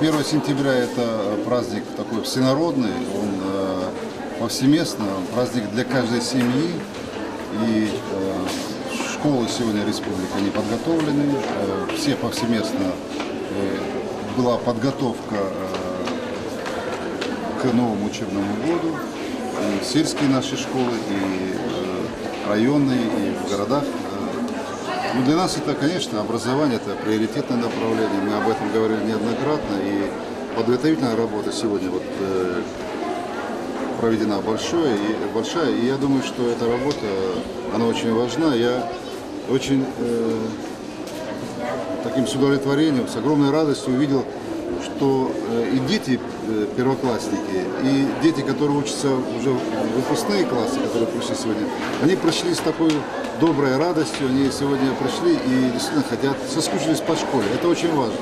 1 сентября это праздник такой всенародный, он повсеместно, праздник для каждой семьи. И школы сегодня республики, они подготовлены, все повсеместно была подготовка к новому учебному году. И сельские наши школы, и районные, и в городах. Ну, для нас это, конечно, образование, это приоритетное направление. Мы об этом говорили неоднократно. И подготовительная работа сегодня вот, проведена большая. И я думаю, что эта работа, она очень важна. Я очень таким с удовлетворением, с огромной радостью увидел, что и дети первоклассники, и дети, которые учатся уже в выпускные классы, которые пришли сегодня, они пришли с такой доброй радостью, они сегодня пришли и действительно хотят, соскучились по школе. Это очень важно.